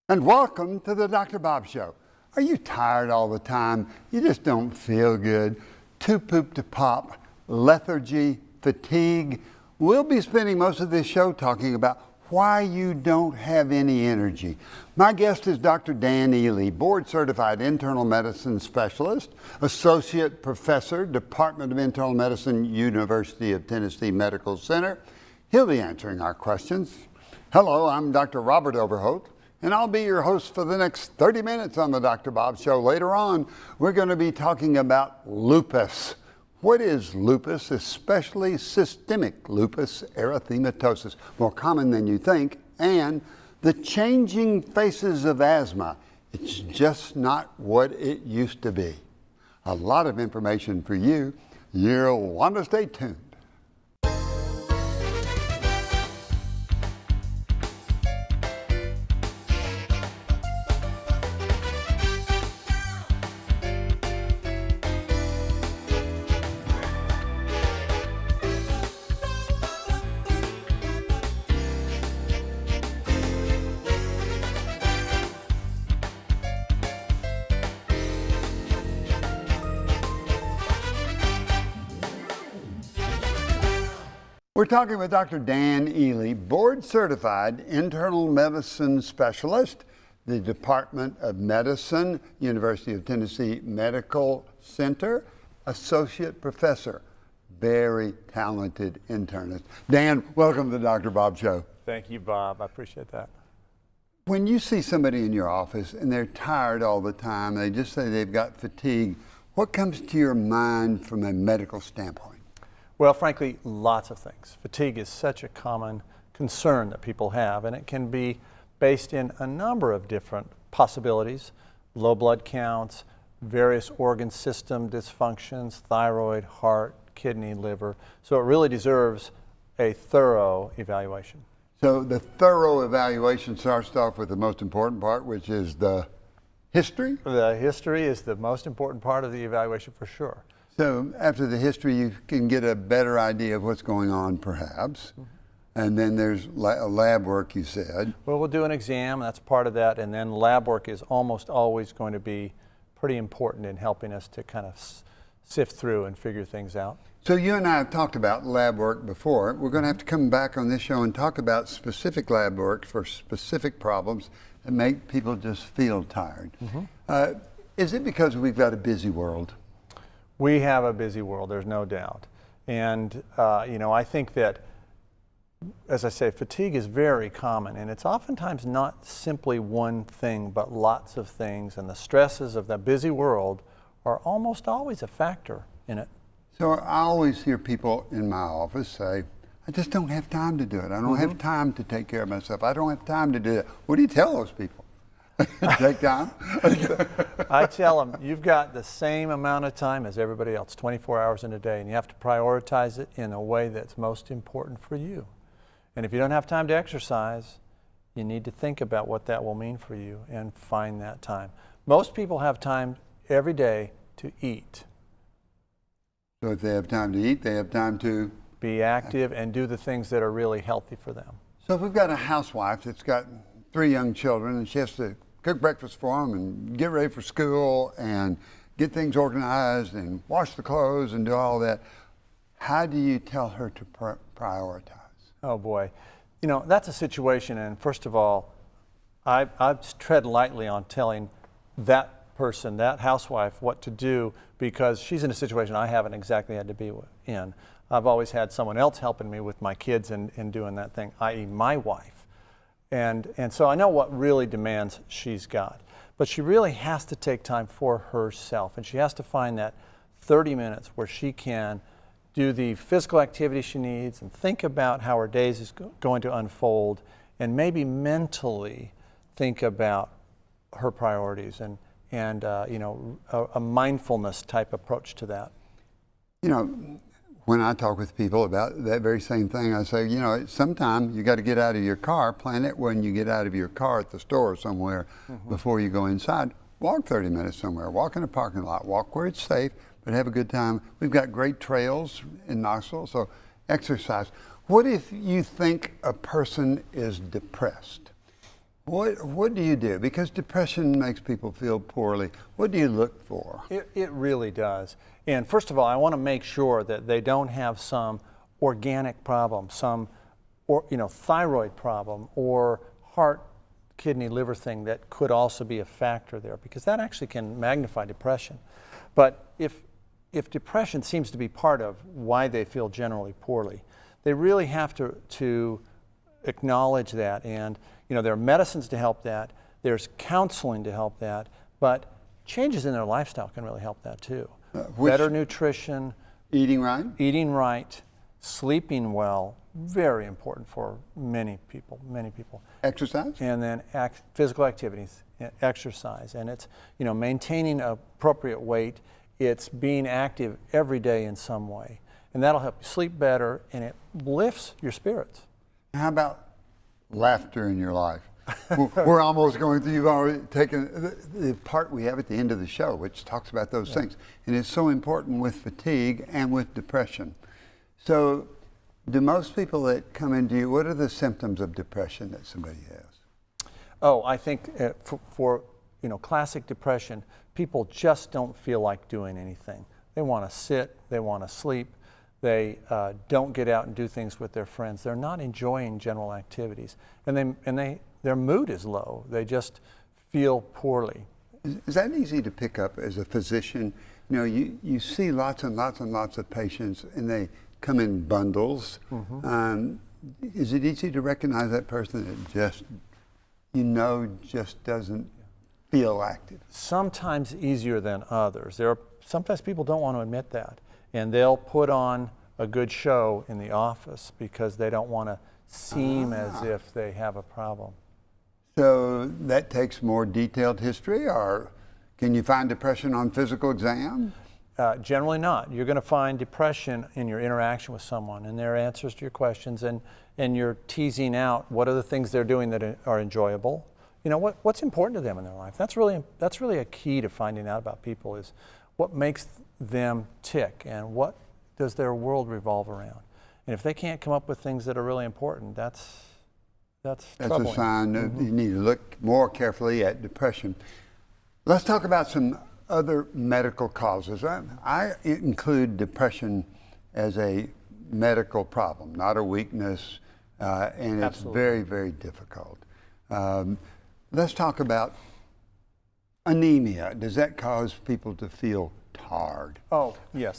And welcome to the Dr. Bob Show. Are you tired all the time? You just don't feel good? Too poop to pop, lethargy, fatigue? We'll be spending most of this show talking about why you don't have any energy. My guest is Dr. Dan Ely, board-certified internal medicine specialist, associate professor, Department of Internal Medicine, University of Tennessee Medical Center. He'll be answering our questions. Hello, I'm Dr. Robert Overholt, and I'll be your host for the next 30 minutes on the Dr. Bob Show. Later on, we're going to be talking about lupus. What is lupus, especially systemic lupus erythematosus, more common than you think, and the changing faces of asthma. It's just not what it used to be. A lot of information for you. You'll want to stay tuned. We're talking with Dr. Dan Ely, board-certified internal medicine specialist, the Department of Medicine, University of Tennessee Medical Center, associate professor, very talented internist. Dan, welcome to the Dr. Bob Show. Thank you, Bob. I appreciate that. When you see somebody in your office and they're tired all the time, they just say they've got fatigue, what comes to your mind from a medical standpoint? Well, frankly, lots of things. Fatigue is such a common concern that people have, and it can be based in a number of different possibilities: low blood counts, various organ system dysfunctions, thyroid, heart, kidney, liver. So it really deserves a thorough evaluation. So the thorough evaluation starts off with the most important part, which is the history? The history is the most important part of the evaluation for sure. So after the history, you can get a better idea of what's going on, perhaps. Mm-hmm. And then there's lab work, you said. Well, we'll do an exam, that's part of that, and then lab work is almost always going to be pretty important in helping us to kind of sift through and figure things out. So you and I have talked about lab work before. We're going to have to come back on this show and talk about specific lab work for specific problems that make people just feel tired. Mm-hmm. Is it because we've got a busy world? We have a busy world, there's no doubt. And, I think that, as I say, fatigue is very common, and it's oftentimes not simply one thing, but lots of things. And the stresses of the busy world are almost always a factor in it. So I always hear people in my office say, I just don't have time to do it. I don't have time to take care of myself. I don't have time to do it. What do you tell those people? Take time? I tell them, you've got the same amount of time as everybody else, 24 hours in a day, and you have to prioritize it in a way that's most important for you. And if you don't have time to exercise, you need to think about what that will mean for you and find that time. Most people have time every day to eat. So if they have time to eat, they have time to be active and do the things that are really healthy for them. So if we've got a housewife that's got 3 young children and she has to cook breakfast for them and get ready for school and get things organized and wash the clothes and do all that, how do you tell her to prioritize? Oh boy, that's a situation, and first of all, I tread lightly on telling that person, that housewife, what to do, because she's in a situation I haven't exactly had to be in. I've always had someone else helping me with my kids and doing that thing, i.e. my wife. And so I know what really demands she's got. But she really has to take time for herself, and she has to find that 30 minutes where she can do the physical activity she needs and think about how her days is going to unfold, and maybe mentally think about her priorities and a mindfulness type approach to that. When I talk with people about that very same thing, I say, sometime you got to get out of your car, plan it when you get out of your car at the store somewhere before you go inside. Walk 30 minutes somewhere, walk in a parking lot, walk where it's safe, but have a good time. We've got great trails in Knoxville, so exercise. What if you think a person is depressed? What do you do? Because depression makes people feel poorly. What do you look for? It really does. And first of all, I want to make sure that they don't have some organic problem, some thyroid problem or heart, kidney, liver thing that could also be a factor there, because that actually can magnify depression. But if depression seems to be part of why they feel generally poorly, they really have to acknowledge that. And there are medicines to help that, there's counseling to help that, but changes in their lifestyle can really help that too. Better nutrition, Eating right, sleeping well, very important for many people. exercise. And then physical activities, exercise, and it's maintaining appropriate weight. It's being active every day in some way, and that'll help you sleep better, and it lifts your spirits. How about laughter in your life? We're almost going through, you've already taken the part we have at the end of the show, which talks about those things. And it's so important with fatigue and with depression. So do most people that come into you, what are the symptoms of depression that somebody has? Oh, I think for classic depression, people just don't feel like doing anything. They want to sit, they want to sleep, they don't get out and do things with their friends. They're not enjoying general activities, and their mood is low. They just feel poorly. Is that easy to pick up as a physician? You see lots and lots and lots of patients, and they come in bundles. Is it easy to recognize that person that just doesn't feel active? Sometimes easier than others. Sometimes people don't want to admit that, and they'll put on a good show in the office because they don't want to seem as if they have a problem. So that takes more detailed history, or can you find depression on physical exam? Generally not. You're going to find depression in your interaction with someone and their answers to your questions, and you're teasing out what are the things they're doing that are enjoyable. What's important to them in their life. That's really a key to finding out about people, is what makes them tick and what does their world revolve around. And if they can't come up with things that are really important, that's troubling. A sign that you need to look more carefully at depression. Let's talk about some other medical causes. I include depression as a medical problem, not a weakness, and it's very, very difficult. Let's talk about anemia. Does that cause people to feel tired? Oh, yes,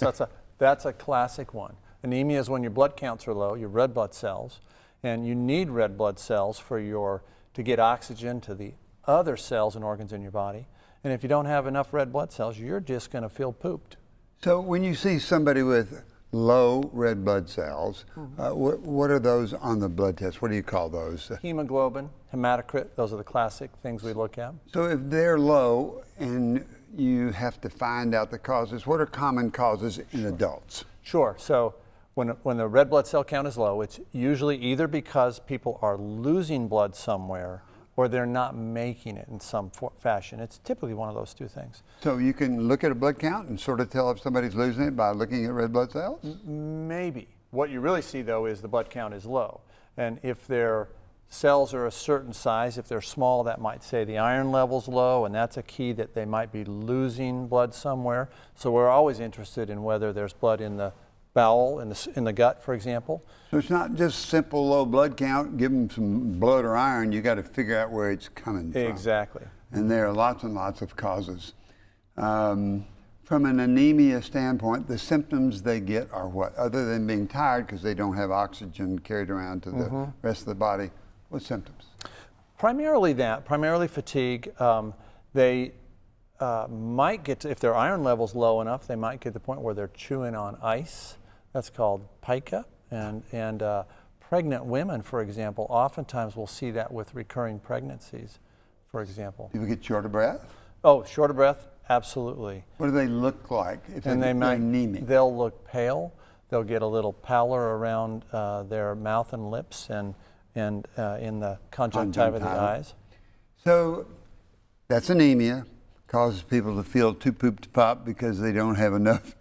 that's a classic one. Anemia is when your blood counts are low, your red blood cells, and you need red blood cells to get oxygen to the other cells and organs in your body. And if you don't have enough red blood cells, you're just going to feel pooped. So when you see somebody with low red blood cells, what are those on the blood test? What do you call those? Hemoglobin, hematocrit, those are the classic things we look at. So if they're low and you have to find out the causes, what are common causes in adults? Sure. So when the red blood cell count is low, it's usually either because people are losing blood somewhere or they're not making it in some fashion. It's typically one of those two things. So you can look at a blood count and sort of tell if somebody's losing it by looking at red blood cells? Maybe. What you really see, though, is the blood count is low. And if their cells are a certain size, if they're small, that might say the iron level's low, and that's a key that they might be losing blood somewhere. So we're always interested in whether there's blood in the bowel, in the gut, for example. So it's not just simple low blood count, give them some blood or iron, you got to figure out where it's coming from. Exactly. And there are lots and lots of causes. From an anemia standpoint, the symptoms they get are what? Other than being tired because they don't have oxygen carried around to the rest of the body, what symptoms? Primarily fatigue. They might get to, if their iron level's low enough, they might get to the point where they're chewing on ice. That's called pica. And pregnant women, for example, oftentimes will see that with recurring pregnancies, for example. People get short of breath? Oh, short of breath, absolutely. What do they look like if And they're anemic? they'll look pale. They'll get a little pallor around their mouth and lips and in the conjunctiva of the eyes. So that's anemia. Causes people to feel too pooped to pop because they don't have enough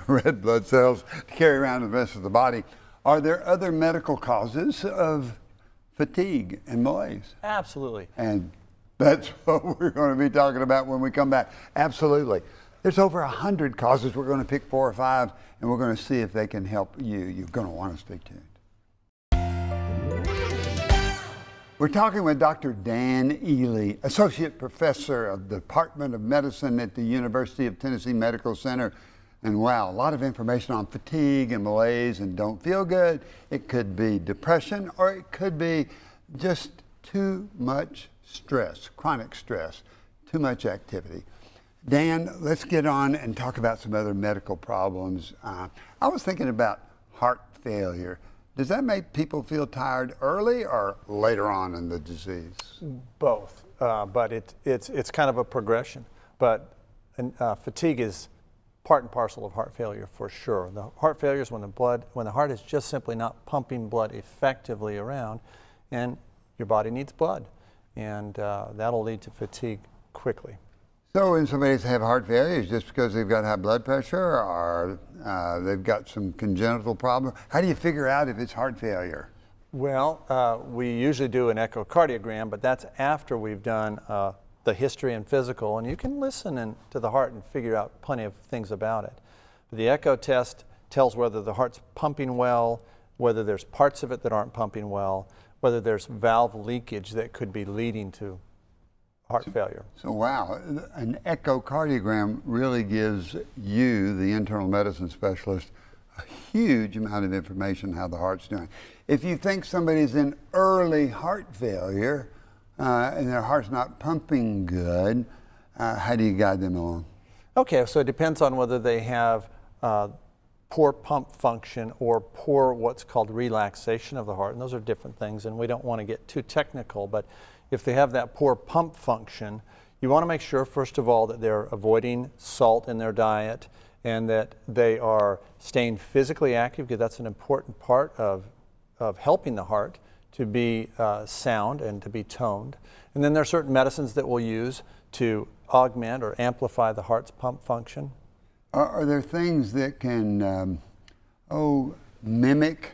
red blood cells to carry around the rest of the body. Are there other medical causes of fatigue and malaise. Absolutely. And that's what we're going to be talking about when we come back. Absolutely. There's over 100 causes. We're going to pick 4 or 5, and we're going to see if they can help you. You're going to want to stay tuned. We're talking with Dr. Dan Ely, Associate Professor of the Department of Medicine at the University of Tennessee Medical Center. And wow, a lot of information on fatigue and malaise and don't feel good. It could be depression, or it could be just too much stress, chronic stress, too much activity. Dan, let's get on and talk about some other medical problems. I was thinking about heart failure. Does that make people feel tired early or later on in the disease? Both, but it's kind of a progression. But fatigue is part and parcel of heart failure for sure. The heart failure is when the heart is just simply not pumping blood effectively around, and your body needs blood, and that'll lead to fatigue quickly. So when somebody have heart failure, is just because they've got high blood pressure or they've got some congenital problem? How do you figure out if it's heart failure? Well, we usually do an echocardiogram, but that's after we've done the history and physical, and you can listen to the heart and figure out plenty of things about it. The echo test tells whether the heart's pumping well, whether there's parts of it that aren't pumping well, whether there's valve leakage that could be leading to heart failure. So wow, an echocardiogram really gives you, the internal medicine specialist, a huge amount of information how the heart's doing. If you think somebody's in early heart failure and their heart's not pumping good, how do you guide them along? Okay, so it depends on whether they have poor pump function or poor what's called relaxation of the heart, and those are different things, and we don't want to get too technical, but if they have that poor pump function, you want to make sure, first of all, that they're avoiding salt in their diet and that they are staying physically active, because that's an important part of helping the heart to be sound and to be toned. And then there are certain medicines that we'll use to augment or amplify the heart's pump function. Are there things that can mimic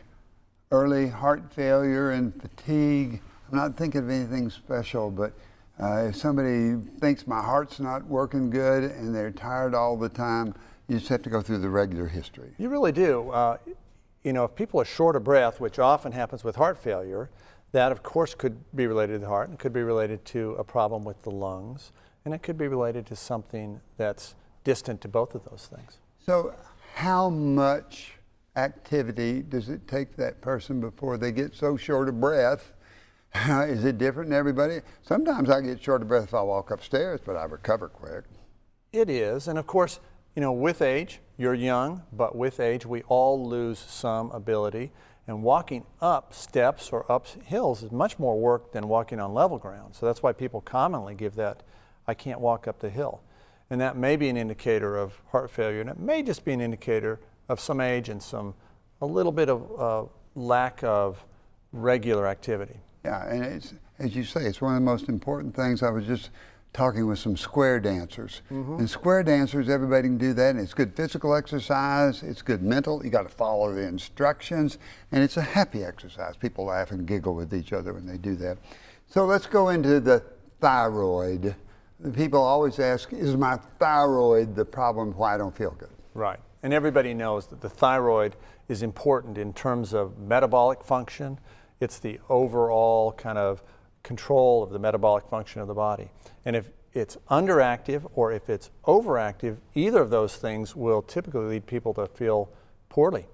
early heart failure and fatigue? I'm not thinking of anything special, but if somebody thinks my heart's not working good and they're tired all the time, you just have to go through the regular history. You really do. If people are short of breath, which often happens with heart failure, that of course could be related to the heart, and could be related to a problem with the lungs, and it could be related to something that's distant to both of those things. So how much activity does it take that person before they get so short of breath? Is it different in everybody? Sometimes I get short of breath if I walk upstairs, but I recover quick. It is, and of course, with age, you're young, but with age, we all lose some ability, and walking up steps or up hills is much more work than walking on level ground. So that's why people commonly give that, I can't walk up the hill. And that may be an indicator of heart failure, and it may just be an indicator of some age and a little bit of lack of regular activity. Yeah, and it's, as you say, it's one of the most important things. I was just talking with some square dancers. And square dancers, everybody can do that, and it's good physical exercise, it's good mental, you got to follow the instructions, and it's a happy exercise. People laugh and giggle with each other when they do that. So let's go into the thyroid. People always ask, is my thyroid the problem why I don't feel good? Right, and everybody knows that the thyroid is important in terms of metabolic function. It's the overall kind of control of the metabolic function of the body. And if it's underactive or if it's overactive, either of those things will typically lead people to feel poorly.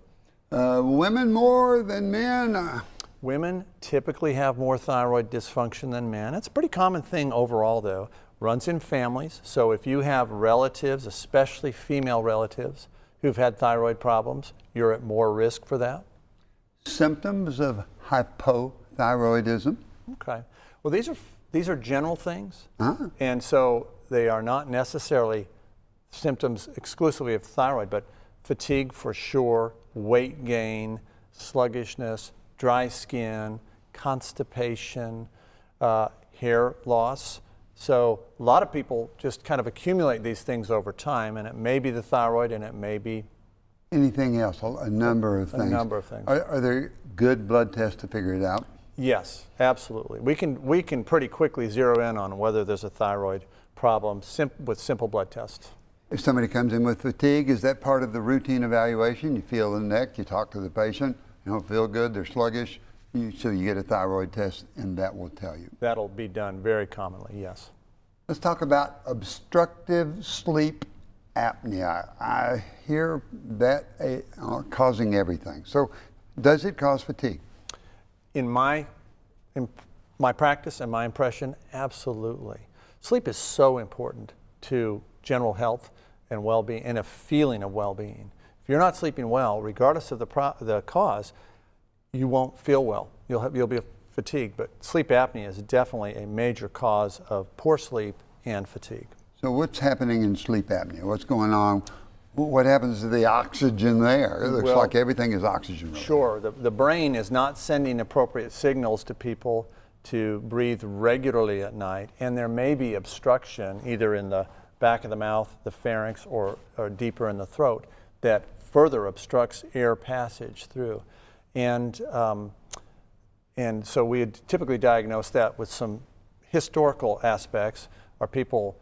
Women more than men? Women typically have more thyroid dysfunction than men. It's a pretty common thing overall, though. Runs in families. So if you have relatives, especially female relatives, who've had thyroid problems, you're at more risk for that. Symptoms of hypothyroidism? Okay. Well, these are general things, and so they are not necessarily symptoms exclusively of thyroid, but fatigue for sure, weight gain, sluggishness, dry skin, constipation, hair loss. So a lot of people just kind of accumulate these things over time, and it may be the thyroid, and it may be anything else, a number of things. A number of things. Are there good blood tests to figure it out? Yes, absolutely. We can pretty quickly zero in on whether there's a thyroid problem with simple blood tests. If somebody comes in with fatigue, is that part of the routine evaluation? You feel the neck, you talk to the patient, you don't feel good, they're sluggish, so you get a thyroid test and that will tell you. That'll be done very commonly, yes. Let's talk about obstructive sleep apnea. I hear that causing everything. So does it cause fatigue? In my practice and my impression, absolutely. Sleep is so important to general health and well-being and a feeling of well-being. If you're not sleeping well, regardless of the cause, you won't feel well. You'll be fatigued, but sleep apnea is definitely a major cause of poor sleep and fatigue. So what's happening in sleep apnea? What's going on? What happens to the oxygen there? It looks like everything is oxygen. Really. Sure. The brain is not sending appropriate signals to people to breathe regularly at night, and there may be obstruction either in the back of the mouth, the pharynx, or deeper in the throat that further obstructs air passage through. And so we would typically diagnose that with some historical aspects. Are people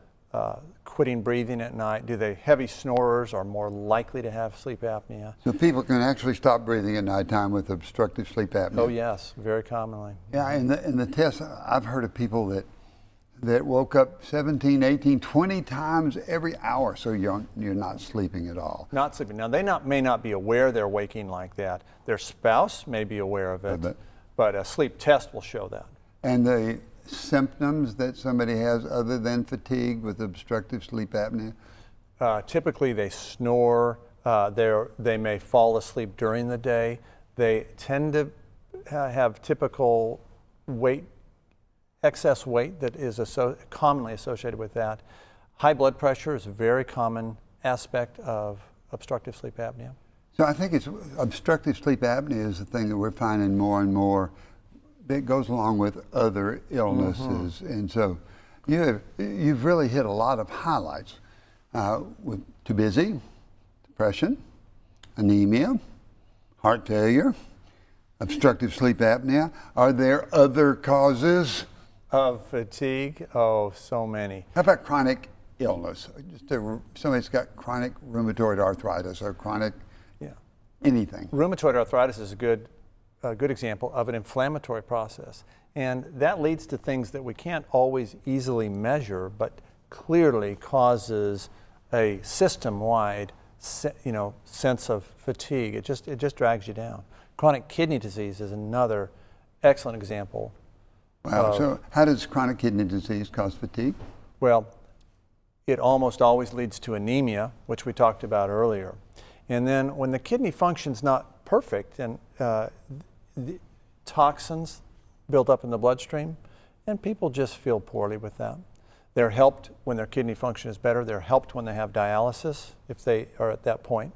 quitting breathing at night? Do they heavy snorers are more likely to have sleep apnea? So people can actually stop breathing at nighttime with obstructive sleep apnea? Oh yes, very commonly. Yeah, in the tests, I've heard of people that woke up 17, 18, 20 times every hour, so you're not sleeping at all. Not sleeping. Now, they may not be aware they're waking like that. Their spouse may be aware of it, but a sleep test will show that. And the symptoms that somebody has other than fatigue with obstructive sleep apnea? Typically, they snore. They may fall asleep during the day. They tend to have typical excess weight that is commonly associated with that. High blood pressure is a very common aspect of obstructive sleep apnea. So I think obstructive sleep apnea is the thing that we're finding more and more that goes along with other illnesses. Mm-hmm. And so you've really hit a lot of highlights with too busy, depression, anemia, heart failure, obstructive sleep apnea. Are there other causes of fatigue? Oh, so many. How about chronic illness? Somebody's got chronic rheumatoid arthritis or chronic anything. Rheumatoid arthritis is a good example of an inflammatory process. And that leads to things that we can't always easily measure, but clearly causes a system-wide sense of fatigue. It just drags you down. Chronic kidney disease is another excellent example. Wow. So how does chronic kidney disease cause fatigue? Well, it almost always leads to anemia, which we talked about earlier. And then when the kidney function's not perfect, and the toxins build up in the bloodstream, and people just feel poorly with that. They're helped when their kidney function is better. They're helped when they have dialysis, if they are at that point.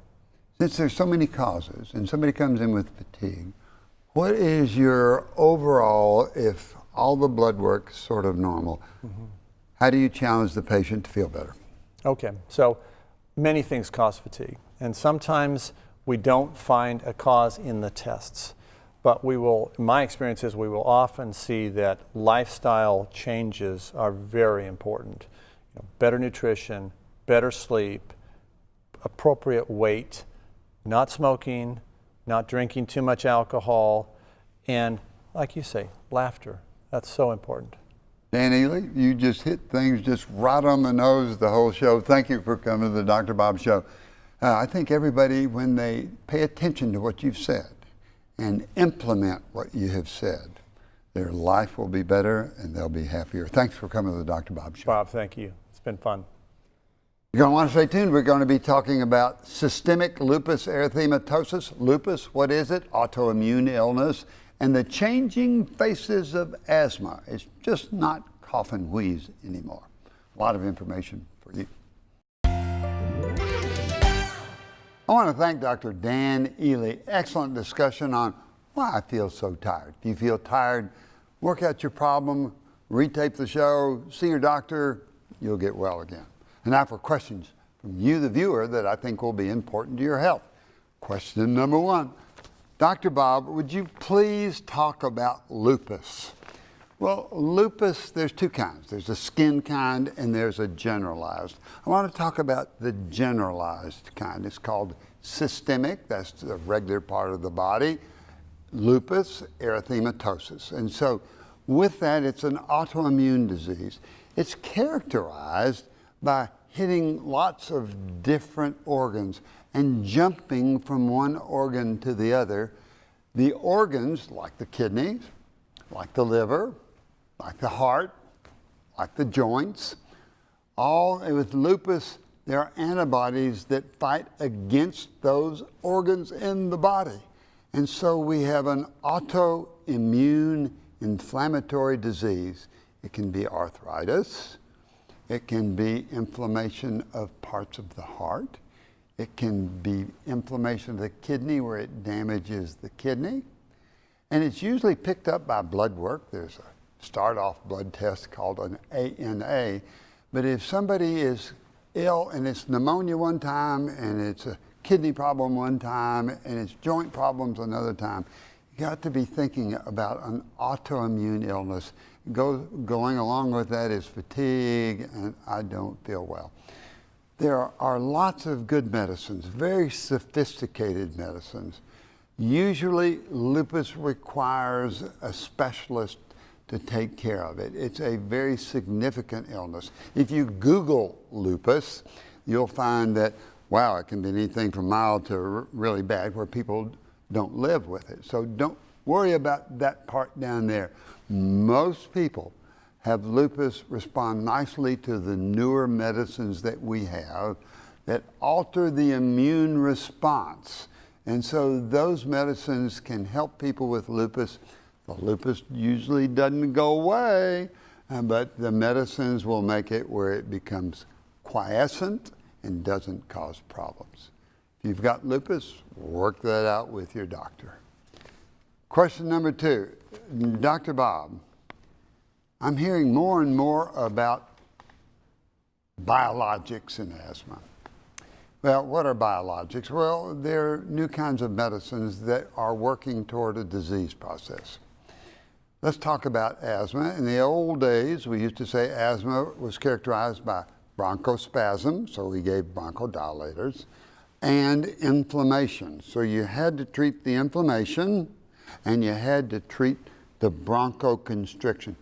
Since there's so many causes, and somebody comes in with fatigue, what is your overall, if all the blood work is sort of normal, how do you challenge the patient to feel better? Okay, so many things cause fatigue, and sometimes we don't find a cause in the tests, but in my experience is we will often see that lifestyle changes are very important. Better nutrition, better sleep, appropriate weight, not smoking, not drinking too much alcohol, and like you say, laughter. That's so important. Dan Ely, you just hit things just right on the nose the whole show. Thank you for coming to the Dr. Bob Show. I think everybody, when they pay attention to what you've said and implement what you have said, their life will be better and they'll be happier. Thanks for coming to the Dr. Bob Show. Bob, thank you. It's been fun. You're going to want to stay tuned. We're going to be talking about systemic lupus erythematosus. Lupus, what is it? Autoimmune illness. And the changing faces of asthma. It's just not cough and wheeze anymore. A lot of information for you. I want to thank Dr. Dan Ely. Excellent discussion on why I feel so tired. If you feel tired, work out your problem, retape the show, see your doctor, you'll get well again. And now for questions from you, the viewer, that I think will be important to your health. Question number one. Dr. Bob, would you please talk about lupus? Well, lupus, there's two kinds. There's a skin kind and there's a generalized. I want to talk about the generalized kind. It's called systemic, that's the regular part of the body, lupus erythematosus. And so with that, it's an autoimmune disease. It's characterized by hitting lots of different organs and jumping from one organ to the other. The organs, like the kidneys, like the liver, like the heart, like the joints, all with lupus, there are antibodies that fight against those organs in the body. And so we have an autoimmune inflammatory disease. It can be arthritis. It can be inflammation of parts of the heart. It can be inflammation of the kidney where it damages the kidney. And it's usually picked up by blood work. There's a start-off blood test called an ANA. But if somebody is ill and it's pneumonia one time and it's a kidney problem one time and it's joint problems another time, you got to be thinking about an autoimmune illness. Going along with that is fatigue and I don't feel well. There are lots of good medicines, very sophisticated medicines. Usually lupus requires a specialist to take care of it. It's a very significant illness. If you Google lupus, you'll find that, wow, it can be anything from mild to really bad where people don't live with it. So don't worry about that part down there. Most people have lupus respond nicely to the newer medicines that we have that alter the immune response. And so those medicines can help people with lupus. The lupus usually doesn't go away, but the medicines will make it where it becomes quiescent and doesn't cause problems. If you've got lupus, work that out with your doctor. Question number 2, Dr. Bob, I'm hearing more and more about biologics in asthma. Well, what are biologics? Well, they're new kinds of medicines that are working toward a disease process. Let's talk about asthma. In the old days, we used to say asthma was characterized by bronchospasm, so we gave bronchodilators, and inflammation. So you had to treat the inflammation and you had to treat the bronchoconstriction.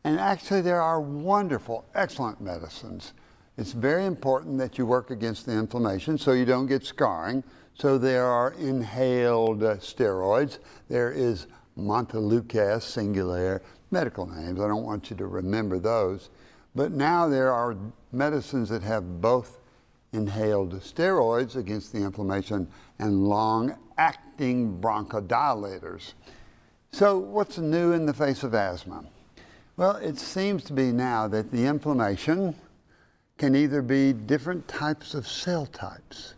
And actually there are wonderful, excellent medicines. It's very important that you work against the inflammation so you don't get scarring. So there are inhaled steroids. There is Montelukast, Singulair, medical names. I don't want you to remember those. But now there are medicines that have both inhaled steroids against the inflammation and long-acting bronchodilators. So what's new in the face of asthma? Well, it seems to be now that the inflammation can either be different types of cell types.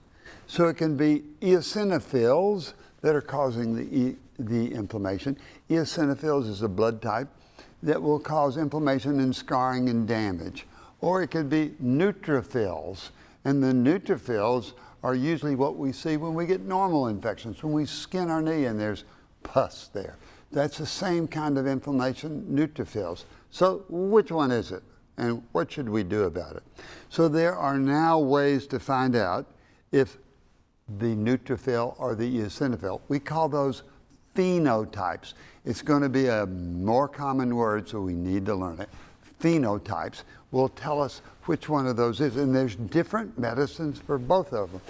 So it can be eosinophils that are causing the inflammation. Eosinophils is a blood type that will cause inflammation and scarring and damage. Or it could be neutrophils. And the neutrophils are usually what we see when we get normal infections, when we skin our knee and there's pus there. That's the same kind of inflammation, neutrophils. So which one is it? And what should we do about it? So there are now ways to find out if the neutrophil or the eosinophil, we call those phenotypes. It's going to be a more common word, so we need to learn it. Phenotypes will tell us which one of those is, and there's different medicines for both of them.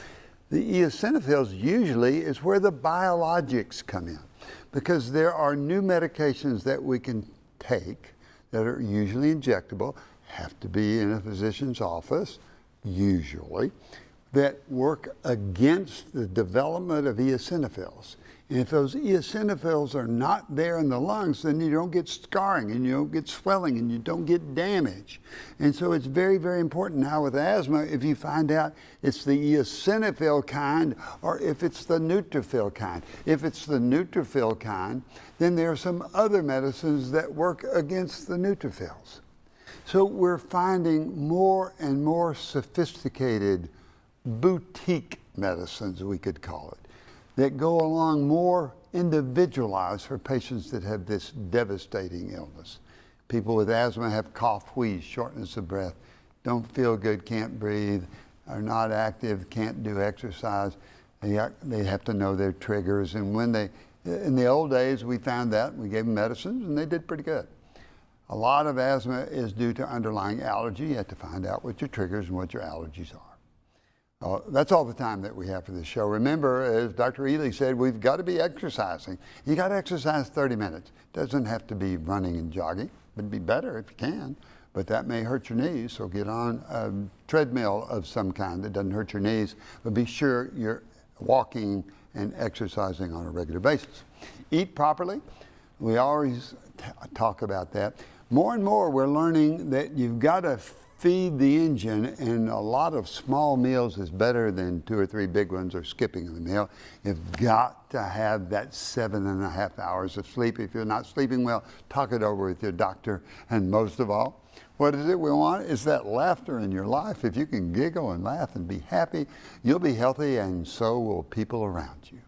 The eosinophils usually is where the biologics come in, because there are new medications that we can take that are usually injectable, have to be in a physician's office, usually, that work against the development of eosinophils. And if those eosinophils are not there in the lungs, then you don't get scarring and you don't get swelling and you don't get damage. And so it's very, very important now with asthma, if you find out it's the eosinophil kind or if it's the neutrophil kind. If it's the neutrophil kind, then there are some other medicines that work against the neutrophils. So we're finding more and more sophisticated boutique medicines, we could call it, that go along more individualized for patients that have this devastating illness. People with asthma have cough, wheeze, shortness of breath, don't feel good, can't breathe, are not active, can't do exercise. They have to know their triggers. And when in the old days, we found that. We gave them medicines, and they did pretty good. A lot of asthma is due to underlying allergy. You have to find out what your triggers and what your allergies are. That's all the time that we have for this show. Remember, as Dr. Ely said, we've got to be exercising. You got to exercise 30 minutes. Doesn't have to be running and jogging. It'd be better if you can, but that may hurt your knees. So get on a treadmill of some kind that doesn't hurt your knees, but be sure you're walking and exercising on a regular basis. Eat properly. We always talk about that. More and more, we're learning that you've got to feed the engine, and a lot of small meals is better than 2 or 3 big ones or skipping the meal. You've got to have that 7.5 hours of sleep. If you're not sleeping well, talk it over with your doctor. And most of all, what is it we want? Is that laughter in your life. If you can giggle and laugh and be happy, you'll be healthy, and so will people around you.